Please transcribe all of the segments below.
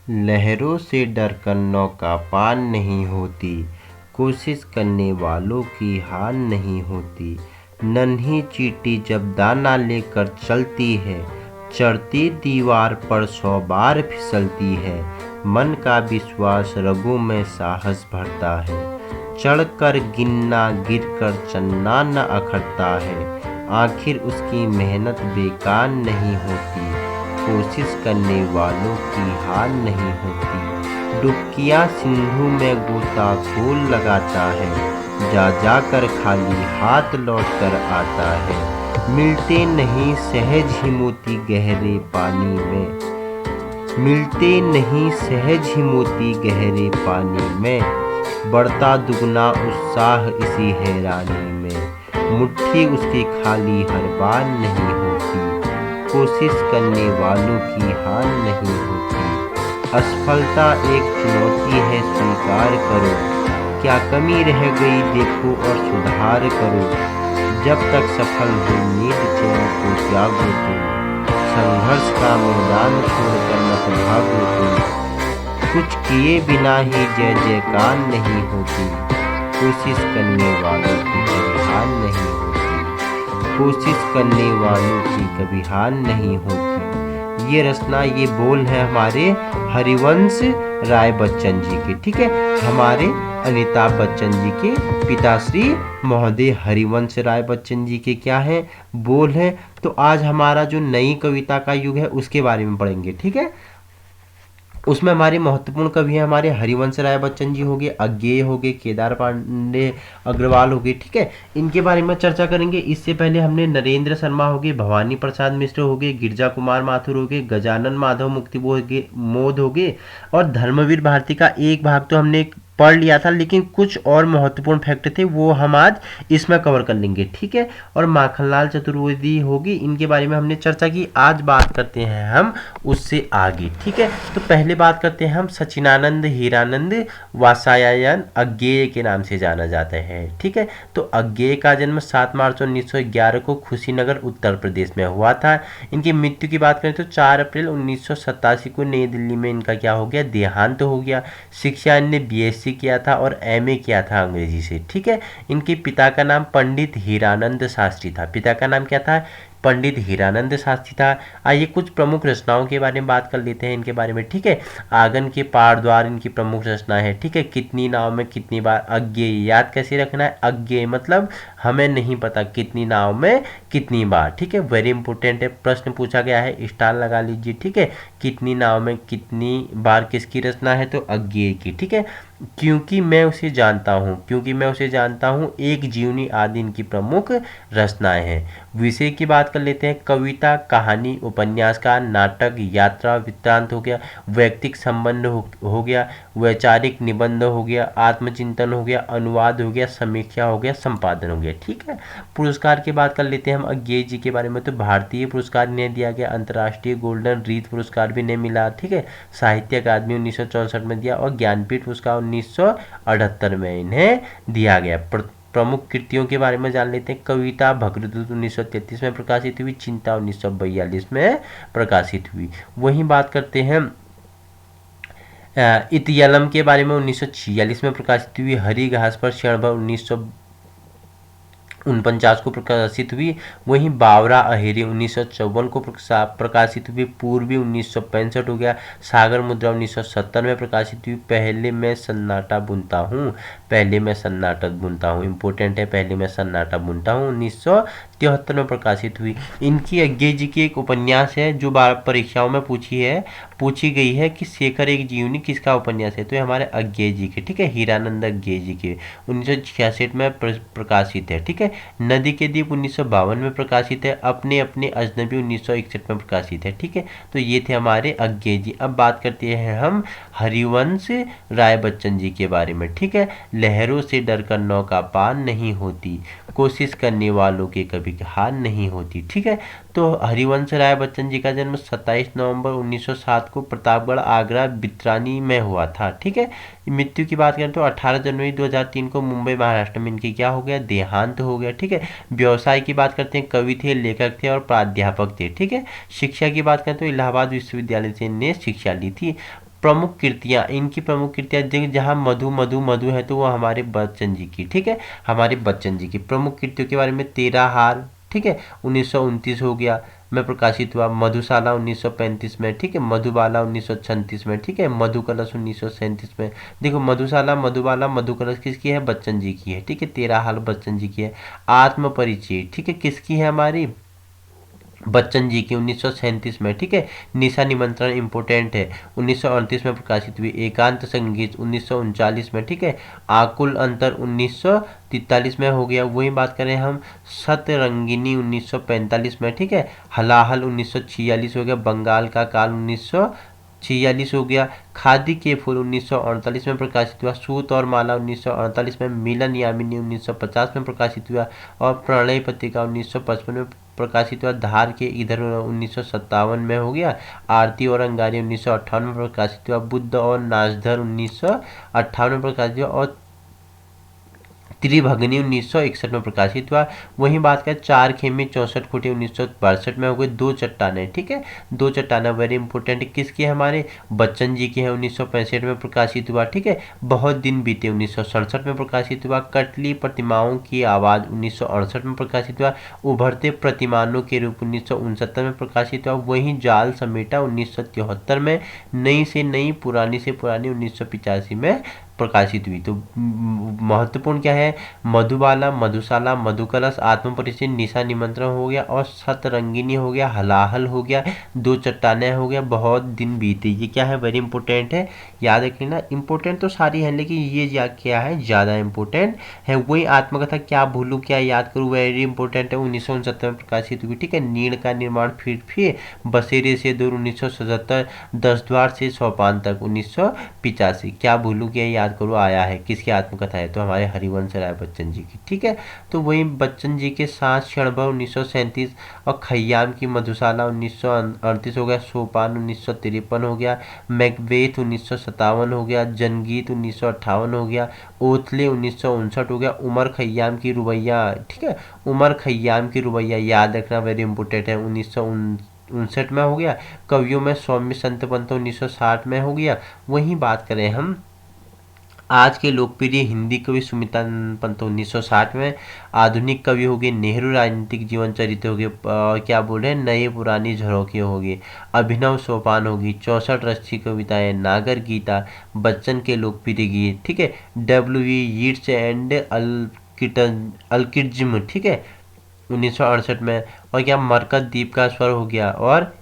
लहरों से डरकर नौका पार नहीं होती, कोशिश करने वालों की हार नहीं होती। नन्ही चींटी जब दाना लेकर चलती है, चढ़ती दीवार पर 100 बार फिसलती है। मन का विश्वास रगों में साहस भरता है, चढ़कर गिनना गिरकर चलना न अखरता है। आखिर उसकी मेहनत बेकार नहीं होती, कोशिश करने वालों की हार नहीं होती। डुबकियाँ सिंधु में गोताखोर लगाता है, जा जाकर खाली हाथ लौट कर आता है। मिलते नहीं सहज ही मोती गहरे पानी में, मिलते नहीं सहज ही मोती गहरे पानी में। बढ़ता दुगना उत्साह इसी हैरानी में, मुट्ठी उसकी खाली हर बार नहीं होती, कोशिश करने वालों की हार नहीं होती। असफलता एक चुनौती है स्वीकार करो, क्या कमी रह गई देखो और सुधार करो। जब तक सफल हो नींद चैन को त्यागो तुम, संघर्ष का मैदान छोड़कर मत भागो तुम। कुछ किए बिना ही जय जयकार नहीं होती, कोशिश करने वालों की कभी हार नहीं होती, कोशिश करने वालों की कभी हार नहीं होती। ये रचना, ये बोल है हमारे हरिवंश राय बच्चन जी के, ठीक है, हमारे अमिताभ बच्चन जी के पिताश्री महोदय हरिवंश राय बच्चन जी के क्या है, बोल है। तो आज हमारा जो नई कविता का युग है उसके बारे में पढ़ेंगे, ठीक है। उसमें हमारे महत्वपूर्ण कवि हैं हमारे हरिवंश राय बच्चन जी हो गए, अज्ञेय हो गए, केदार पांडे अग्रवाल हो गए, ठीक है, इनके बारे में चर्चा करेंगे। इससे पहले हमने नरेंद्र शर्मा हो गए, भवानी प्रसाद मिश्र हो गए, गिरजा कुमार माथुर हो गए, गजानन माधव मुक्ति मोद हो गए और धर्मवीर भारती का एक भाग तो हमने पढ़ लिया था, लेकिन कुछ और महत्वपूर्ण फैक्ट थे वो हम आज इसमें कवर कर लेंगे, ठीक है। और माखनलाल चतुर्वेदी होगी, इनके बारे में हमने चर्चा की। आज बात करते हैं हम उससे आगे, ठीक है। तो पहले बात करते हैं हम सचिनानंद हीरानंद वात्स्यायन अज्ञेय के नाम से जाना जाता है, ठीक है। तो अज्ञेय का जन्म 7 मार्च 1911 को खुशीनगर उत्तर प्रदेश में हुआ था। इनकी मृत्यु की बात करें तो 4 अप्रैल 1987 को नई दिल्ली में इनका क्या हो गया, देहांत हो गया। शिक्षा इनने BSc किया था और MA किया था अंग्रेजी से, ठीक है। इनके पिता का नाम पंडित हीरानंद शास्त्री था, पिता का नाम क्या था, पंडित हीरानंद शास्त्री था। आइए कुछ प्रमुख रचनाओं के बारे में बात कर लेते हैं इनके बारे में, ठीक है। आंगन के पार द्वार इनकी प्रमुख रचना है, ठीक है। कितनी नाव में कितनी बार, अज्ञेय याद कैसे रखना है, अज्ञेय मतलब हमें नहीं पता कितनी नाव में कितनी बार, ठीक है, वेरी इंपॉर्टेंट है, प्रश्न पूछा गया है, स्टार लगा लीजिए, ठीक है। कितनी नाव में कितनी बार किसकी रचना है, तो अज्ञेय की, ठीक है। क्योंकि मैं उसे जानता हूँ, क्योंकि मैं उसे जानता हूँ, एक जीवनी आदि इनकी प्रमुख रचनाएं हैं। विषय की बात कर लेते हैं, कविता, कहानी, उपन्यासकार, नाटक, यात्रा वृत्तांत हो गया, वैयक्तिक संबंध हो गया, वैचारिक निबंध हो गया, आत्मचिंतन हो गया, अनुवाद हो गया, समीक्षा हो गया, संपादन हो गया, ठीक है। पुरस्कार की बात कर लेते हैं हम अज्ञेय जी के बारे में। तो भारतीय पुरस्कार इन्हें दिया गया, अंतर्राष्ट्रीय गोल्डन रीत पुरस्कार भी इन्हें मिला, ठीक है। साहित्य अकादमी 1964 में दिया और ज्ञानपीठ पुरस्कार 1978 में इन्हें दिया गया। प्रमुख कृतियों के बारे में जान लेते हैं। कविता भगदूत 1933 में प्रकाशित हुई, चिंता 1942 में प्रकाशित हुई। वहीं बात करते हैं इतियलम के बारे में, 1946 में प्रकाशित हुई। हरी घास पर क्षणभर 1949 को प्रकाशित हुई। वहीं बावरा अहेरी 1954 को प्रकाशित हुई। पूर्वी 1965 हो गया। सागर मुद्रा 1970 में प्रकाशित हुई। पहले मैं सन्नाटा बुनता हूँ, पहले मैं सन्नाटा बुनता हूँ, इंपॉर्टेंट है, पहले मैं सन्नाटा बुनता हूँ, 1973 में प्रकाशित हुई। इनकी अज्ञेय जी की एक उपन्यास है जो परीक्षाओं में पूछी गई है कि शेखर एक जीवनी किसका उपन्यास है, तो ये हमारे अज्ञेय जी के, ठीक है, हीरानंद अज्ञेय जी के 1966 में प्रकाशित है, ठीक है। नदी के द्वीप 1952 में प्रकाशित है। अपने अपने अजनबी 1961 में प्रकाशित है, ठीक है। तो ये थे हमारे अज्ञेय जी। अब बात करते हैं हम हरिवंश राय बच्चन जी के बारे में, ठीक है। लहरों से डरकर नौका पार नहीं होती, कोशिश करने वालों के कभी हार नहीं होती, ठीक है। तो हरिवंश राय बच्चन जी का जन्म 27 नवंबर 1907 को प्रतापगढ़ आगरा बित्रानी में हुआ था, ठीक है। मृत्यु की बात करें तो 18 जनवरी 2003 को मुंबई महाराष्ट्र में इनकी क्या हो गया, देहांत हो गया, ठीक है। व्यवसाय की बात करते हैं, कवि थे, लेखक थे और प्राध्यापक थे, ठीक है। शिक्षा की बात करें तो इलाहाबाद विश्वविद्यालय से इन्हें शिक्षा ली थी। प्रमुख कृतियाँ, इनकी प्रमुख कृतियाँ देख, जहाँ मधु मधु मधु है तो वो हमारे बच्चन जी की, ठीक है, हमारे बच्चन जी की प्रमुख कृतियों के बारे में। तेरा हार, ठीक है, 1929 हो गया में प्रकाशित हुआ। मधुशाला 1935 में, ठीक है, मधुबाला 1936 में, ठीक है, मधु कलश 1937 में। देखो मधुशाला, मधुबाला, मधु कलश किसकी है? बच्चन जी की है, ठीक है, तेरा हाल बच्चन जी की है। आत्म परिचय, ठीक है, किसकी है? हमारी बच्चन जी की, 1937 में, ठीक है। निशा निमंत्रण इम्पोर्टेंट है, 1938 में प्रकाशित हुई। एकांत संगीत 1939 में, ठीक है। आकुल अंतर 1943 में हो गया। वही बात करें हम, सतरंगिनी 1945 में, ठीक है। हलाहल 1946 हो गया। बंगाल का काल 1946 हो गया। खादी के फूल 1948 में प्रकाशित हुआ। सूत और माला 1948 में। मिलन यामिनी 1950 में प्रकाशित हुआ। और प्रणय पत्रिका 1955 में प्रकाशित हुआ। धार के इधर 1957 में हो गया। आरती और अंगारी 1958 में प्रकाशित हुआ। बुद्ध और नाचधर 1958 में प्रकाशित हुआ। और त्रिभगनी 1961 में प्रकाशित हुआ। वहीं बात करें चार खेमे 64 खूंटी 1962 में हो गए। दो चट्टानें, ठीक है, दो चट्टानें वेरी इंपॉर्टेंट, किसकी है? हमारे बच्चन जी की है, 1965 में प्रकाशित हुआ, ठीक है। बहुत दिन बीते 1967 में प्रकाशित हुआ। कटली प्रतिमाओं की आवाज़ 1968 में प्रकाशित हुआ। उभरते प्रतिमानों के रूप 1969 में प्रकाशित हुआ। वहीं जाल समेटा 1973 में। नई से नई, पुरानी से पुरानी 1985 में प्रकाशित हुई। तो महत्वपूर्ण क्या है? मधुबाला, मधुशाला, मधुकलश, आत्म परिचय, निशा निमंत्रण हो गया, और सतरंगिनी हो गया, हलाहल हो गया, दो चट्टानें हो गया, बहुत दिन बीते। ये क्या है? वेरी इंपॉर्टेंट है, याद रखना। इंपॉर्टेंट तो सारी है, लेकिन ये क्या है? ज़्यादा इंपॉर्टेंट है। वही आत्मकथा क्या भूलूं क्या याद करूँ, वेरी इंपॉर्टेंट है, 1969 में प्रकाशित हुई, ठीक है। नीड़ का निर्माण फिर बसेरे से दूर 1977। 10 द्वार से सोपान तक 1985। क्या भूलूं क्या याद करो आया है, किसकी आत्मकथा है? तो हमारे हरिवंश राय बच्चन जी की, ठीक है। तो वही बच्चन जी के साथ क्षणभर 1937। और खय्याम की मधुशाला 1938 हो गया। सोपान 1953 हो गया। मैकबेथ 1957 हो गया। जनगीत 1958 हो गया। ओथले 1959 हो गया। उमर खय्याम की रुबैया, ठीक है, उमर खय्याम की रुबैया याद रखना, वेरी इंपॉर्टेंट है, 1959 में हो गया। कवियों में सौम्य संत पंत 1960 में हो गया। वहीं बात करें हम आज के लोकप्रिय हिंदी कवि सुमिता पंत 1960 में। आधुनिक कवि हो गए नेहरू, राजनीतिक जीवन चरित्र हो गए, क्या बोल रहे हैं, नए पुरानी झरोखे हो गए। अभिनव सोपान होगी। 64 रची कविताएं। नागर गीता, बच्चन के लोकप्रिय गीत, ठीक है। डब्ल्यू यीट्स एंड अल्किड्जिम, ठीक है, 1968 में। और क्या मरकत द्वीप का स्वर हो गया। और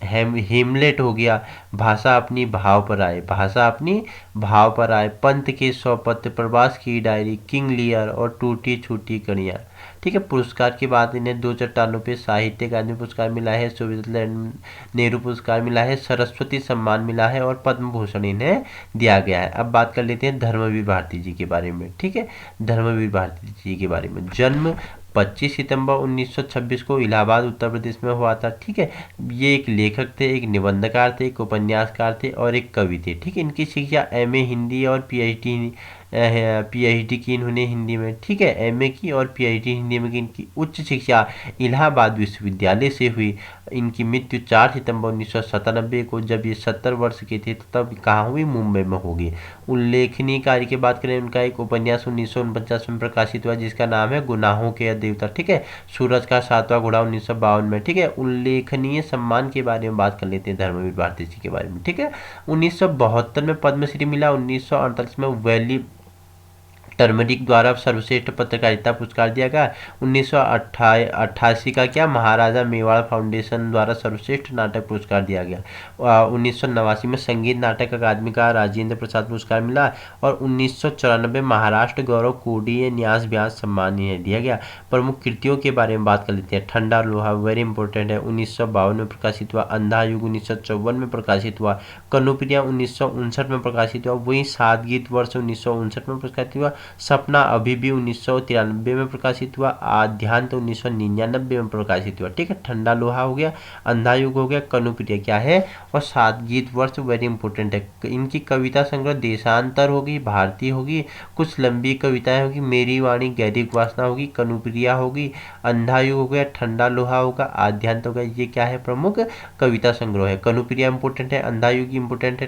हेमलेट हो गया। भाषा अपनी भाव पर आए, भाषा अपनी भाव पर आए। पंत के 100 पत्र, प्रवास की डायरी, किंग लियर, और टूटी छूटी कड़ियाँ, ठीक है। पुरस्कार की बात, इन्हें दो चट्टानों पे साहित्य अकादमी पुरस्कार मिला है, स्विट्जरलैंड नेहरू पुरस्कार मिला है, सरस्वती सम्मान मिला है, और पद्म भूषण इन्हें दिया गया है। अब बात कर लेते हैं धर्मवीर भारती जी के बारे में, ठीक है। धर्मवीर भारती जी के बारे में, जन्म 25 सितंबर 1926 को इलाहाबाद उत्तर प्रदेश में हुआ था, ठीक है। ये एक लेखक थे, एक निबंधकार थे, एक उपन्यासकार थे, और एक कवि थे, ठीक है। इनकी शिक्षा एमए हिंदी और पीएचडी की इन्होंने हिंदी में, ठीक है, एमए की और पीएचडी हिंदी में की। इनकी उच्च शिक्षा इलाहाबाद विश्वविद्यालय से हुई। इनकी मृत्यु 4 सितंबर 1997 को, जब ये 70 वर्ष के थे, तो तब कहाँ हुई? मुंबई में होगी। उल्लेखनीय कार्य की बात करें, उनका एक उपन्यास 1949 में प्रकाशित हुआ, जिसका नाम है गुनाहों के देवता, ठीक है। सूरज का सातवां घोड़ा 1952 में, ठीक है। उल्लेखनीय सम्मान के बारे में बात कर लेते हैं धर्मवीर भारती जी के बारे में, ठीक है। 1972 में पद्मश्री मिला। 1948 में वैली टर्मरिक द्वारा सर्वश्रेष्ठ पत्रकारिता पुरस्कार दिया गया। 1988 का क्या महाराजा मेवाड़ फाउंडेशन द्वारा सर्वश्रेष्ठ नाटक पुरस्कार दिया गया। 1989 में संगीत नाटक अकादमी का राजेंद्र प्रसाद पुरस्कार मिला। और 1994 महाराष्ट्र गौरव कोडीय न्यास व्यास सम्मान इन्हें दिया गया। प्रमुख कृतियों के बारे में बात कर लेते हैं। ठंडा लोहा वेरी इंपॉर्टेंट है, 1952 में प्रकाशित हुआ। अंधा युग 1954 में प्रकाशित हुआ। कनुप्रिया 1959 में प्रकाशित हुआ। वहीं सात गीत वर्ष 1959 में प्रकाशित हुआ। सपना अभी भी 1993 में प्रकाशित हुआ। आद्यांत 1999 में प्रकाशित हुआ। ठीक है, ठंडा लोहा हो गया, अंधा युग हो गया, कनुप्रिया क्या है, और सात गीत वर्ष वेरी इंपॉर्टेंट है। इनकी कविता संग्रह देशांतर होगी, भारतीय होगी, कुछ लंबी कविताएं होगी, मेरी वाणी, गैरिक वासना होगी, कनुप्रिया होगी, अंधा युग हो गया, ठंडा लोहा होगा, आद्यांत होगा। ये क्या है, प्रमुख कविता संग्रह है। कनुप्रिया इंपोर्टेंट है, अंधा युग इंपोर्टेंट है,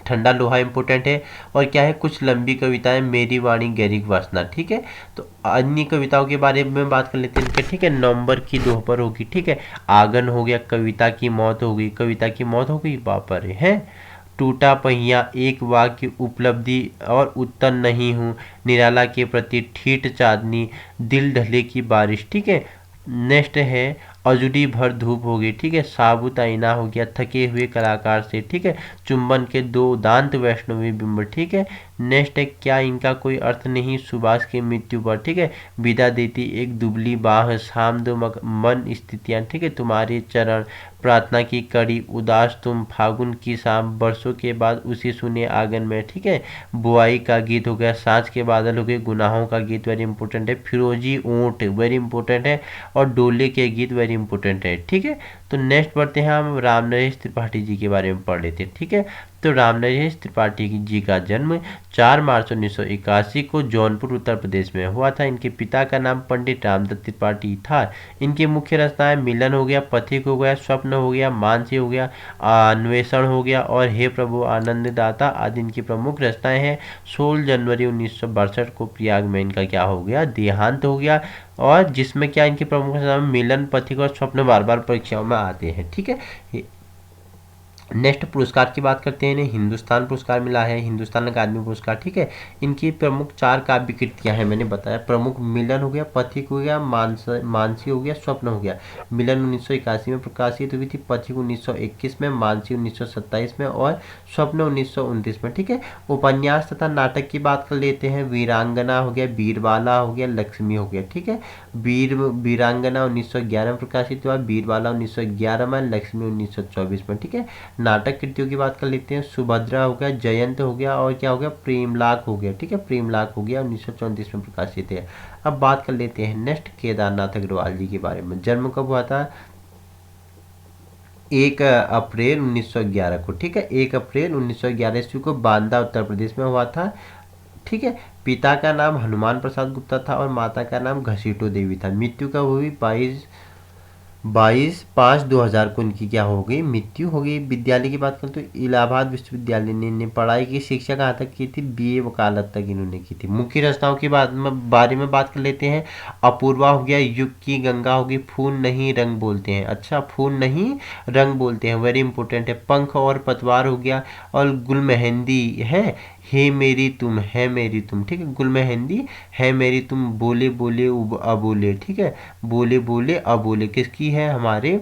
ठंडा लोहा इंपोर्टेंट है, और क्या है, कुछ लंबी कविताएं, मेरी वाणी, गैरिक वासना। ठीक है, तो अन्य कविताओं के बारे में बात कर लेते हैं। ठीक है, नवंबर की दोपहर होगी। ठीक है, आंगन हो गया, कविता की मौत हो गई, कविता की मौत हो गई, बापर है। टूटा पहिया, एक वाक्य, उपलब्धि और उत्तर नहीं हूँ, निराला के प्रति, ठीठ चांदनी, दिल ढले की बारिश। ठीक है, नेक्स्ट है अजूरी भर धूप हो गई। ठीक है, साबुत आईना हो गया, थके हुए कलाकार से। ठीक है, चुंबन के दो दांत, वैष्णवी बिंब। ठीक है, नेक्स्ट है क्या इनका कोई अर्थ नहीं, सुभाष की मृत्यु पर। ठीक है, विदा देती एक दुबली बाह, शाम दो मन स्थितियाँ। ठीक है, तुम्हारे चरण, प्रार्थना की कड़ी, उदास तुम, फागुन की शाम, बरसों के बाद उसी सुने आंगन में। ठीक है, बुआई का गीत हो गया, सांझ के बादल हो गए, गुनाहों का गीत वेरी इंपॉर्टेंट है, फिरोजी ऊंट वेरी इंपॉर्टेंट है, और डोले के गीत वेरी इंपॉर्टेंट है। ठीक है, तो नेक्स्ट बढ़ते हैं, हम रामनरेश त्रिपाठी जी के बारे में पढ़ लेते हैं। ठीक है, तो रामनरेश त्रिपाठी जी का जन्म 4 मार्च 1981 को जौनपुर उत्तर प्रदेश में हुआ था। इनके पिता का नाम पंडित रामदत्त त्रिपाठी था। इनकी मुख्य रचनाएं मिलन हो गया, पथिक हो गया, स्वप्न हो गया, मानसी हो गया, अन्वेषण हो गया, और हे प्रभु आनंददाता आदि इनकी प्रमुख रचनाएं हैं। 16 जनवरी 1962 को प्रयाग में इनका क्या हो गया, देहांत हो गया, और जिसमें क्या इनकी प्रमुख रचनाएं मिलन, पथिक और स्वप्न बार बार परीक्षाओं में आते हैं। ठीक है, नेक्स्ट पुरस्कार की बात करते हैं। इन्हें हिंदुस्तान पुरस्कार मिला है, हिंदुस्तान अकादमी पुरस्कार। ठीक है, इनकी प्रमुख 4 काव्य कृतियां हैं, मैंने बताया। प्रमुख मिलन हो गया, पथिक हो गया, मानसी हो गया, स्वप्न हो गया। मिलन 1981 में प्रकाशित हुई थी, पथिक 1921 में, मानसी 1927 में, और स्वप्न 1929 में। ठीक है, उपन्यास तथा नाटक की बात कर लेते हैं। वीरांगना हो गया, बीरबाला हो गया, लक्ष्मी हो गया। ठीक है, वीरांगना 1911 में प्रकाशित हुआ, बीरबाला 1911 में, लक्ष्मी 1924 में। ठीक है, नाटक कृतियों की बात कर लेते हैं। सुभद्रा हो गया, जयंत हो गया, और क्या हो गया, प्रेमलाक हो गया। ठीक है, प्रेमलाक हो गया 1934 में प्रकाशित है। अब बात कर लेते हैं नेक्स्ट केदारनाथ अग्रवाल जी के बारे में। जन्म कब हुआ था, 1 अप्रैल 1911 को। ठीक है, 1 अप्रैल 1911 ईस्वी को बांदा उत्तर प्रदेश में हुआ था। ठीक है, पिता का नाम हनुमान प्रसाद गुप्ता था, और माता का नाम घसीटो देवी था। मृत्यु कब हुई, 22/5/2000 को इनकी क्या हो गई, मृत्यु हो गई। विद्यालय की बात करें तो इलाहाबाद विश्वविद्यालय ने पढ़ाई की, शिक्षा कहाँ तक की थी, बीए वकालत तक इन्होंने की थी। मुख्य रचनाओं के बारे में बात कर लेते हैं। अपूर्वा हो गया, युग की गंगा होगी, फूल नहीं रंग बोलते हैं। अच्छा, फूल नहीं रंग बोलते हैं, वेरी इंपॉर्टेंट है। पंख और पतवार हो गया, और गुल मेहंदी है, हे मेरी तुम, है मेरी तुम। ठीक है, गुल मेहंदी है मेरी तुम, बोले बोले अबोले। ठीक है, बोले बोले अबोले किसकी है, हमारे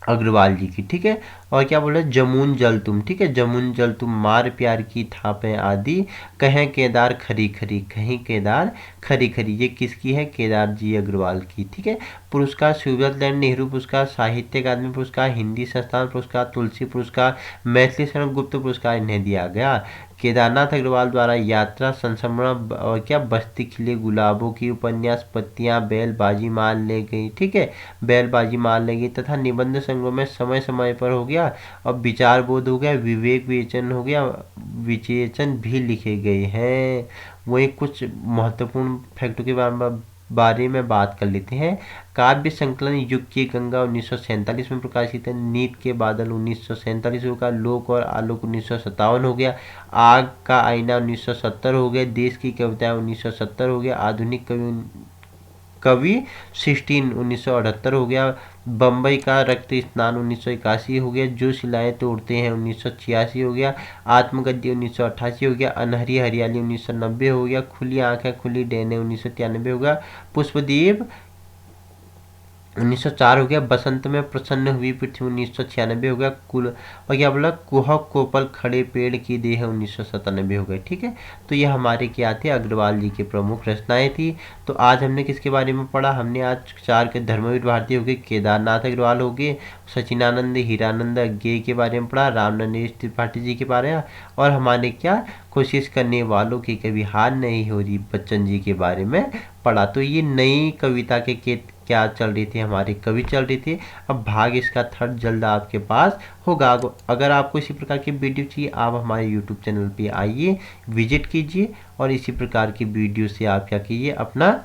अग्रवाल जी की। ठीक है, और क्या बोला, जमुन जल तुम। ठीक है, जमुन जल तुम, मार प्यार की थापें आदि, कहें केदार खरी खरी, कहीं केदार खरी खरी, ये किसकी है, केदार जी अग्रवाल की। ठीक है, पुरस्कार स्विट्जरलैंड नेहरू पुरस्कार, साहित्य अकादमी पुरस्कार, हिंदी संस्थान पुरस्कार, तुलसी पुरस्कार, मैथिली शरण गुप्त पुरस्कार इन्हें दिया गया। केदारनाथ अग्रवाल द्वारा यात्रा, संस्मरण, और क्या, बस्ती खिले गुलाबों की, उपन्यास पत्तियां, बैलबाजी मार ले गई। ठीक है, बैलबाजी मार ले गई, तथा निबंध संग्रह में समय समय पर हो गया, और विचार बोध हो गया, विवेक विवेचन हो गया, विवेचन भी लिखे गए हैं। वही कुछ महत्वपूर्ण फैक्टों के बारे में बात कर लेते हैं। काव्य संकलन युग की गंगा 1947 में प्रकाशित है। नीत के बादल 1947 होगा, लोक और आलोक 1957 हो गया, आग का आईना 1970 हो गया, देश की कविताएं 1970 हो गया, आधुनिक कवि 16 1978 हो गया, बम्बई का रक्त स्नान 1981 हो गया, जो सिलाएं तोड़ते हैं 1986 हो गया, आत्मगद्य 1988 हो गया, अनहरी हरियाली 1990 हो गया, खुली आंखें खुली डैने 1993 हो गया, पुष्पदीप 1904 हो गया। बसंत में प्रसन्न हुई पृथ्वी 1996 हो गया। कुल और क्या बोला, कुहक कोपल खड़े पेड़ की देह 1997 हो गए। ठीक है, तो ये हमारे क्या थे, अग्रवाल जी की प्रमुख रचनाएं थी। तो आज हमने किसके बारे में पढ़ा, हमने आज 4 के धर्मवीर भारती हो गए, केदारनाथ अग्रवाल हो गए, सचिनानंद हीरानंद गे के बारे में पढ़ा, रामनरेश त्रिपाठी जी के बारे में, और हमारे क्या, कोशिश करने वालों की कभी हार नहीं हो रही, बच्चन जी के बारे में पढ़ा। तो ये नई कविता के क्या चल रही थी, हमारी कवि चल रही थी। अब भाग इसका थर्ड जल्द आपके पास होगा। अगर आपको इसी प्रकार की वीडियो चाहिए, आप हमारे यूट्यूब चैनल पे आइए, विजिट कीजिए, और इसी प्रकार की वीडियो से आप क्या कीजिए, अपना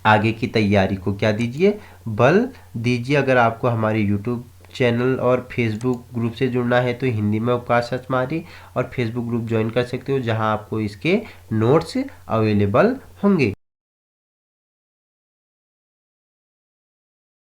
आगे की तैयारी को क्या दीजिए, बल दीजिए। अगर आपको हमारे यूट्यूब चैनल और फेसबुक ग्रुप से जुड़ना है तो हिंदी में अवकाश सर्च मारिए और फेसबुक ग्रुप ज्वाइन कर सकते हो, जहां आपको इसके नोट्स अवेलेबल होंगे।